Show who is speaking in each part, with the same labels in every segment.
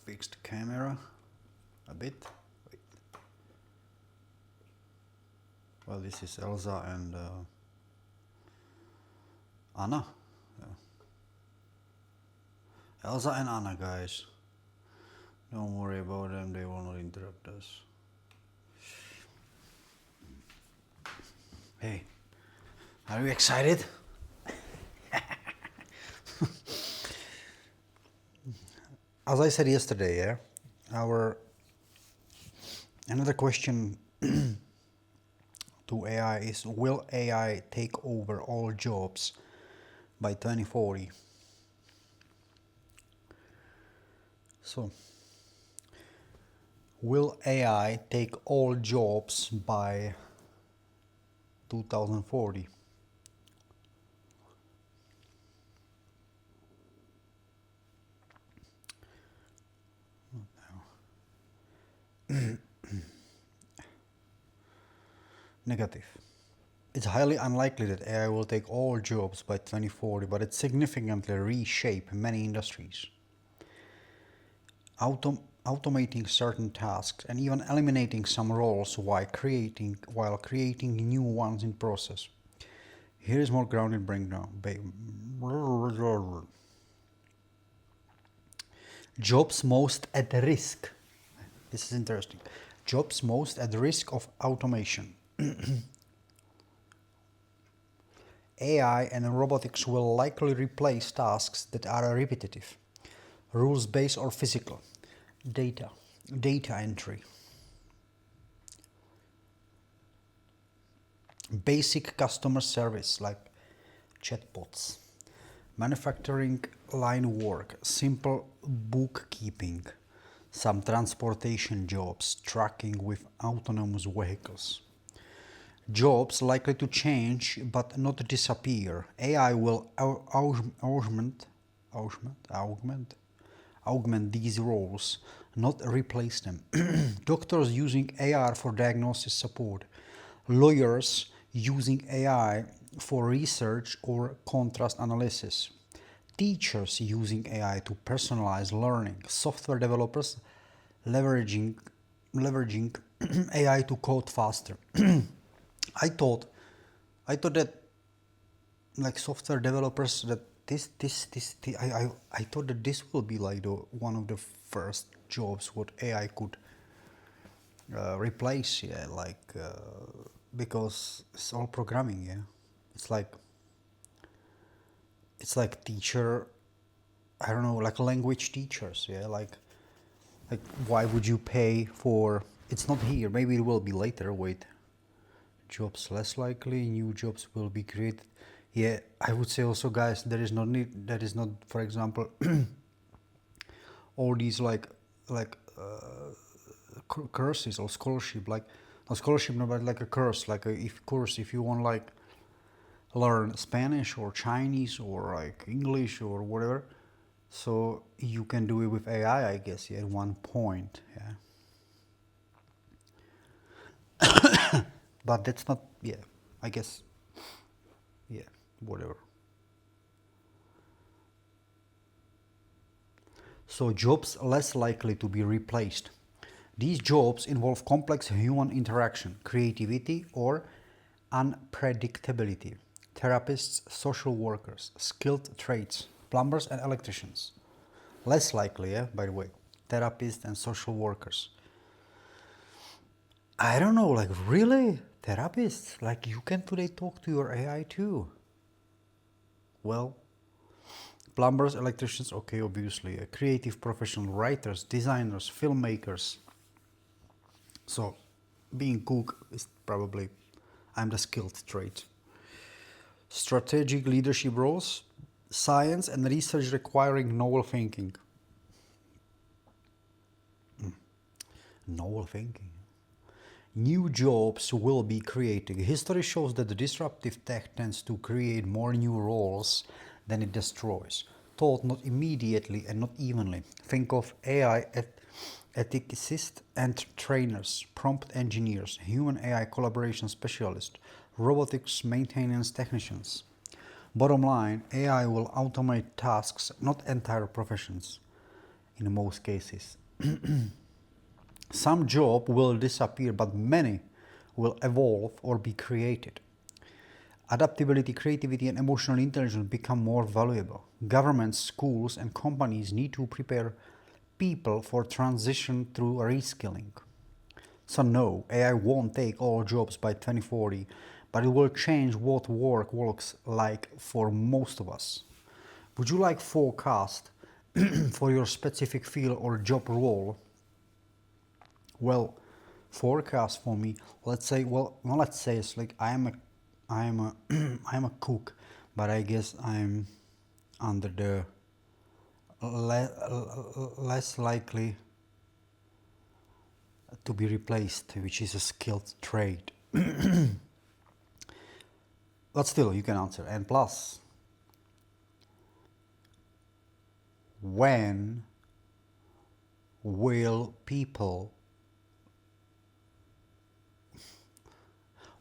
Speaker 1: fix the camera a bit. Wait. Well, this is Elsa and Anna. Yeah. Elsa and Anna, guys. Don't worry about them, they will not interrupt us. Hey, are you excited? As I said yesterday, yeah, another question to AI is, will AI take over all jobs by 2040? So, will AI take all jobs by 2040? Negative. It's highly unlikely that AI will take all jobs by 2040, but it significantly reshape many industries. Automating certain tasks and even eliminating some roles while creating new ones in process. Here is more grounded breakdown. Jobs most at risk. This is interesting. Jobs most at risk of automation. AI and robotics will likely replace tasks that are repetitive, rules-based or physical. Data entry. Basic customer service like chatbots. Manufacturing line work, simple bookkeeping, some transportation jobs, tracking with autonomous vehicles. Jobs likely to change but not disappear. AI will augment these roles, not replace them. Doctors using AI for diagnosis support. Lawyers using AI for research or contrast analysis. Teachers using AI to personalize learning. Software developers leveraging AI to code faster. I thought that like software developers that I thought that this will be like one of the first jobs what AI could replace, yeah, like because it's all programming, yeah. It's like teacher, I don't know, like language teachers, yeah, like why would you pay for? It's not here. Maybe it will be later. Wait. Jobs less likely, new jobs will be created. Yeah, I would say also, guys, there is no need. That is not, for example, all these like curses or scholarship, like a scholarship, no, but like a curse, like a if course, if you want like learn Spanish or Chinese or like English or whatever, so you can do it with AI, I guess. Yeah, at one point, yeah. But that's not, yeah, I guess, yeah, whatever. So jobs less likely to be replaced. These jobs involve complex human interaction, creativity, or unpredictability. Therapists, social workers, skilled trades, plumbers and electricians. Less likely, yeah, by the way. Therapists and social workers. I don't know, like really? Therapists? Like you can today talk to your AI too. Well, plumbers, electricians, okay, obviously. Creative professional writers, designers, filmmakers. So, being cook is probably, I'm the skilled trade. Strategic leadership roles, science and research requiring novel thinking. Novel thinking. New jobs will be created. History shows that the disruptive tech tends to create more new roles than it destroys. Taught not immediately and not evenly. Think of AI ethicists and trainers, prompt engineers, human AI collaboration specialists, robotics maintenance technicians. Bottom line, AI will automate tasks, not entire professions. in most cases. Some jobs will disappear, but many will evolve or be created. Adaptability, creativity, and emotional intelligence become more valuable. Governments, schools, and companies need to prepare people for transition through reskilling. So no, AI won't take all jobs by 2040, but it will change what work looks like for most of us. Would you like forecast for your specific field or job role? Well, forecast for me. Let's say, well, not let's say it's like I am a I'm a cook, but I guess I'm under the less likely to be replaced, which is a skilled trade. But still, you can answer. And plus, when will people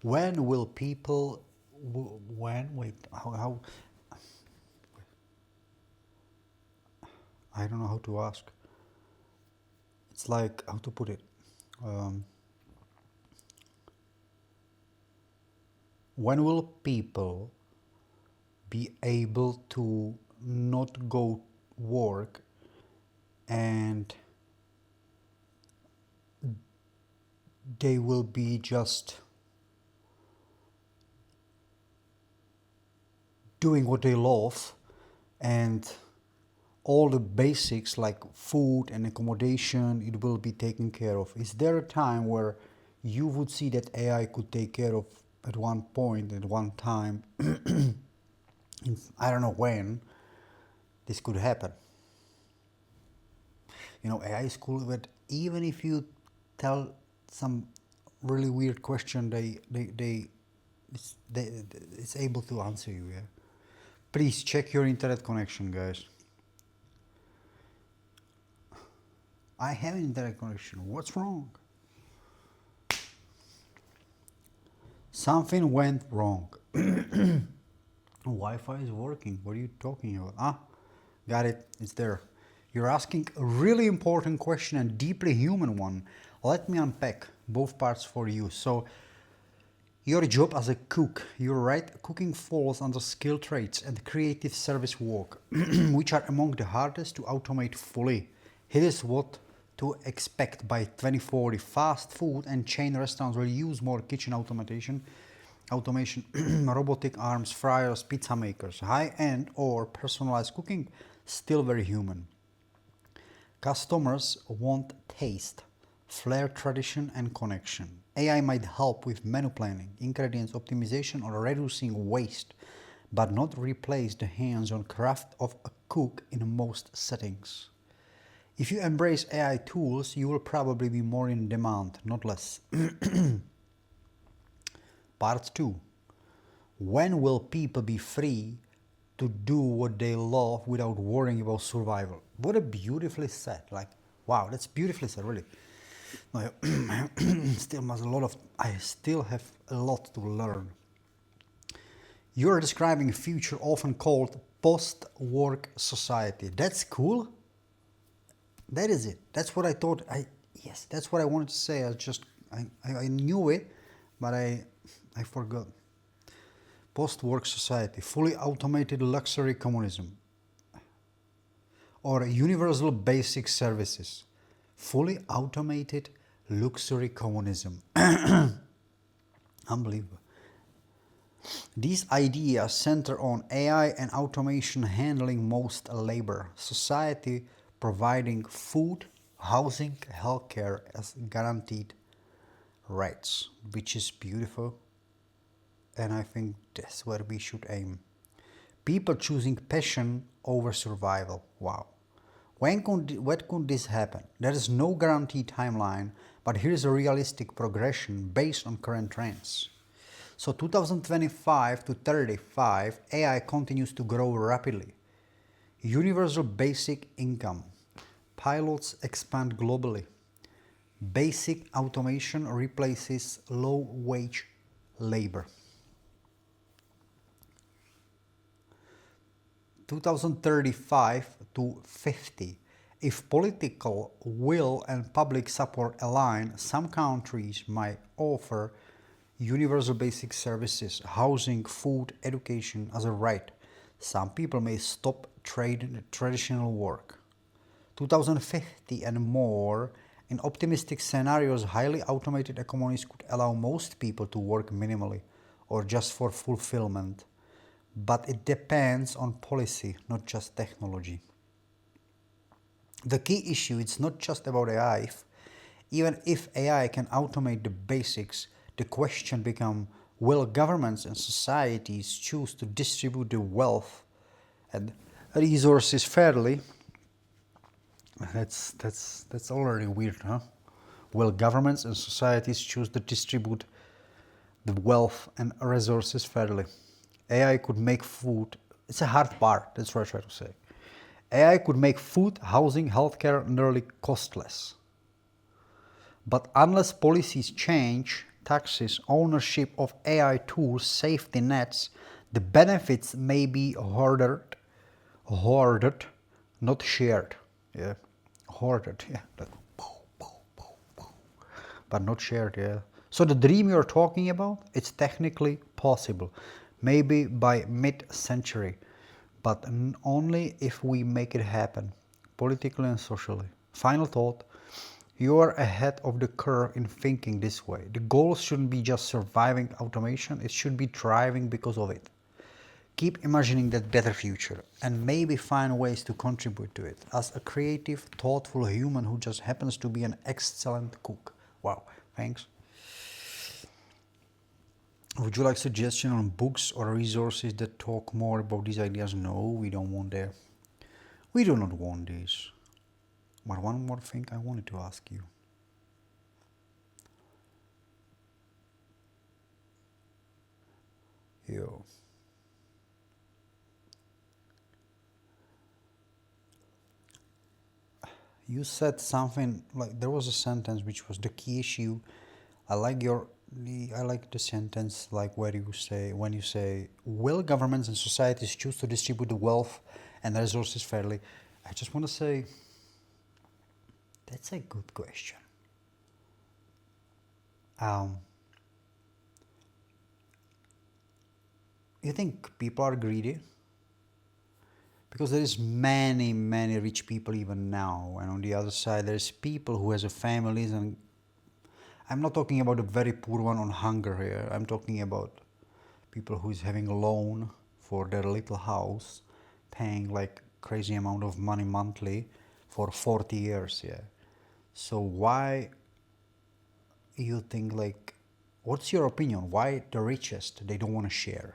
Speaker 1: when will people when wait how I don't know how to ask. It's like how to put it. um, when will people be able to not go work and they will be just doing what they love, and all the basics like food and accommodation, it will be taken care of? Is there a time where you would see that AI could take care of at one point, at one time? I don't know when this could happen. You know, AI is cool, but even if you tell some really weird question, it's able to answer you. Yeah. Please check your internet connection, guys. I have an internet connection. What's wrong? Something went wrong. Wi-Fi is working. What are you talking about? Ah, got it. It's there. You're asking a really important question and deeply human one. Let me unpack both parts for you. So, your job as a cook, you're right, cooking falls under skilled trades and creative service work, which are among the hardest to automate fully. Here is what to expect by 2040. Fast food and chain restaurants will use more kitchen automation, robotic arms, fryers, pizza makers. High-end or personalized cooking, still very human. Customers want taste, flair, tradition, and connection. AI might help with menu planning, ingredients optimization, or reducing waste, but not replace the hands-on craft of a cook in most settings. If you embrace AI tools, you will probably be more in demand, not less. Part 2. When will people be free to do what they love without worrying about survival? What a beautifully said. Like, wow, that's beautifully said, really. I still have a lot to learn. You're describing a future often called post-work society. That's cool. That is it. That's what I thought. Yes, that's what I wanted to say. I knew it, but I forgot. Post-work society, fully automated luxury communism, or universal basic services, fully automated luxury communism. Unbelievable. These ideas center on AI and automation handling most labor, society providing food, housing, healthcare as guaranteed rights, which is beautiful, and I think that's where we should aim. People choosing passion over survival. Wow. When could this happen? There is no guaranteed timeline, but here is a realistic progression based on current trends. So 2025 to 35, AI continues to grow rapidly. Universal basic income. Pilots expand globally. Basic automation replaces low-wage labor. 2035 to 50, If political will and public support align, some countries might offer universal basic services, housing, food, education as a right. Some people may stop traditional work. 2050 and more, in optimistic scenarios, highly automated economies could allow most people to work minimally or just for fulfillment. But it depends on policy, not just technology. The key issue is not just about AI. Even if AI can automate the basics, the question becomes, will governments and societies choose to distribute the wealth and resources fairly? That's already weird, huh? Will governments and societies choose to distribute the wealth and resources fairly? AI could make food, it's a hard part, that's what I try to say. AI could make food, housing, healthcare nearly costless. But unless policies change, taxes, ownership of AI tools, safety nets, the benefits may be hoarded, not shared. Yeah, hoarded. Yeah, like, but not shared. Yeah. So the dream you're talking about, it's technically possible, maybe by mid-century, but only if we make it happen, politically and socially. Final thought. You are ahead of the curve in thinking this way. The goal shouldn't be just surviving automation, it should be thriving because of it. Keep imagining that better future and maybe find ways to contribute to it as a creative, thoughtful human who just happens to be an excellent cook. Wow, thanks. Would you like suggestion on books or resources that talk more about these ideas? No, we don't want that. We do not want this. But one more thing I wanted to ask you. Yo. You said something like there was a sentence which was the key issue. I like the sentence like where you say when you say will governments and societies choose to distribute the wealth and the resources fairly? I just want to say that's a good question. Um, you think people are greedy? Because there is many rich people even now, and on the other side there is people who has a families, and I'm not talking about a very poor one on hunger here. I'm talking about people who is having a loan for their little house, paying like crazy amount of money monthly for 40 years. Yeah. So why you think like, what's your opinion? Why the richest they don't want to share?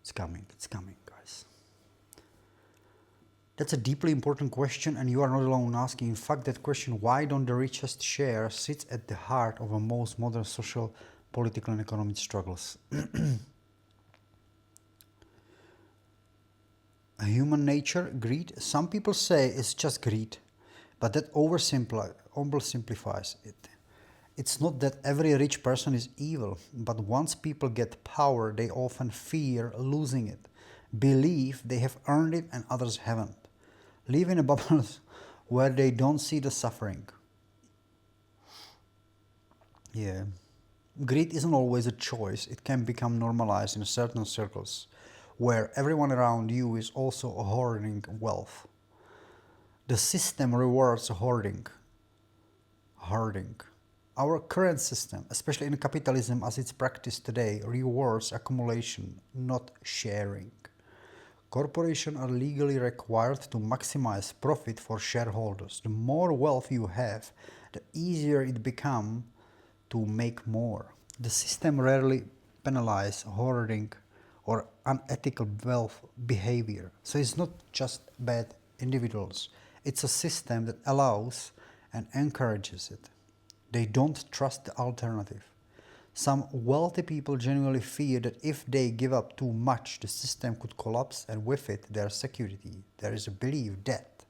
Speaker 1: It's coming, guys. That's a deeply important question, and you are not alone asking. In fact, that question, why don't the richest share, sits at the heart of most modern social, political, and economic struggles. Human nature, greed. Some people say it's just greed, but that oversimplifies it. It's not that every rich person is evil, but once people get power, they often fear losing it, believe they have earned it and others haven't, live in a bubble where they don't see the suffering. Yeah. Greed isn't always a choice, it can become normalized in certain circles where everyone around you is also hoarding wealth. The system rewards hoarding. Hoarding. Our current system, especially in capitalism as it's practiced today, rewards accumulation, not sharing. Corporations are legally required to maximize profit for shareholders. The more wealth you have, the easier it becomes to make more. The system rarely penalizes hoarding or unethical wealth behavior. So it's not just bad individuals, it's a system that allows and encourages it. They don't trust the alternative. Some wealthy people genuinely fear that if they give up too much, the system could collapse and with it their security. There is a belief that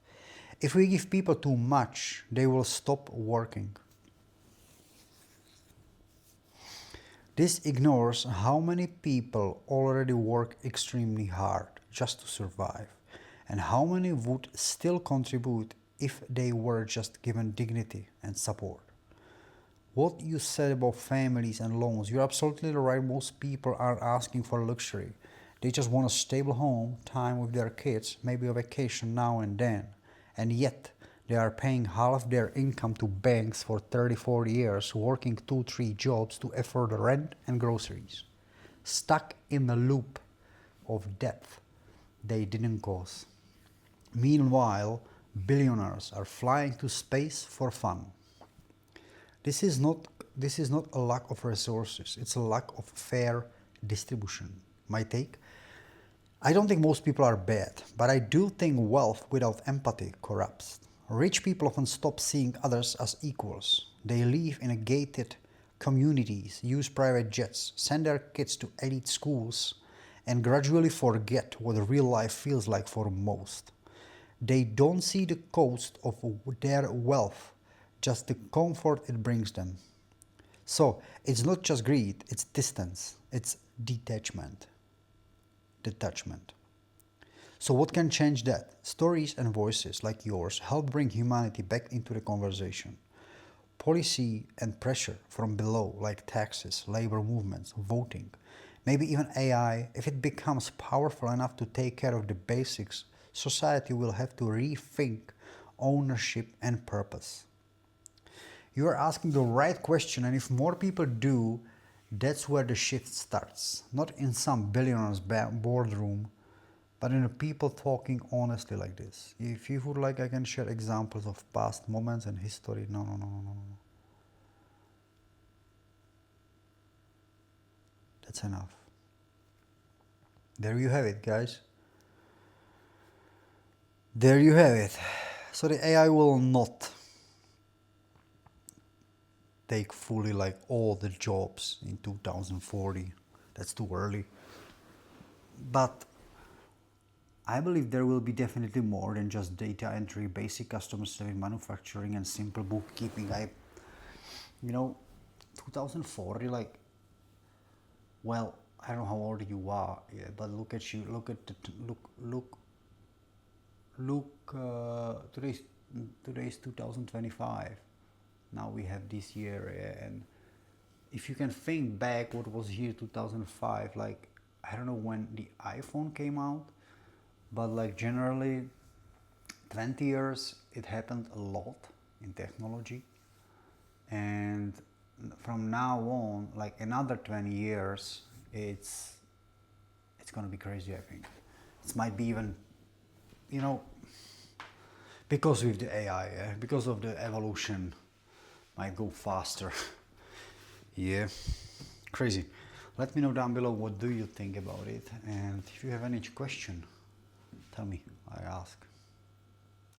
Speaker 1: If we give people too much, they will stop working. This ignores how many people already work extremely hard just to survive, and how many would still contribute if they were just given dignity and support. What you said about families and loans, you're absolutely right. Most people aren't asking for luxury. They just want a stable home, time with their kids, maybe a vacation now and then. And yet, they are paying half their income to banks for 30, 40 years, working 2, 3 jobs to afford rent and groceries. Stuck in the loop of debt they didn't cause. Meanwhile, billionaires are flying to space for fun. This is not a lack of resources, it's a lack of fair distribution. My take? I don't think most people are bad, but I do think wealth without empathy corrupts. Rich people often stop seeing others as equals. They live in a gated communities, use private jets, send their kids to elite schools, and gradually forget what real life feels like for most. They don't see the cost of their wealth, just the comfort it brings them. So it's not just greed, it's distance, it's detachment. Detachment. So what can change that? Stories and voices like yours help bring humanity back into the conversation. Policy and pressure from below, like taxes, labor movements, voting, maybe even AI, if it becomes powerful enough to take care of the basics, society will have to rethink ownership and purpose. You are asking the right question, and if more people do, that's where the shift starts. Not in some billionaire's boardroom, but in the people talking honestly like this. If you would like, I can share examples of past moments in history. No. That's enough. There you have it, guys. There you have it. So the AI will not take fully like all the jobs in 2040. That's too early. But I believe there will be definitely more than just data entry, basic customer service, manufacturing, and simple bookkeeping. 2040, like, well, I don't know how old you are, yeah, but look at you, today's 2025. Now we have this year, yeah, and if you can think back what was here 2005, like, I don't know when the iPhone came out, but like generally 20 years it happened a lot in technology, and from now on, like another 20 years, it's gonna be crazy. I think it might be even, you know, because with the AI, because of the evolution, might go faster. Yeah, crazy. Let me know down below what do you think about it, and if you have any question, tell me, I ask.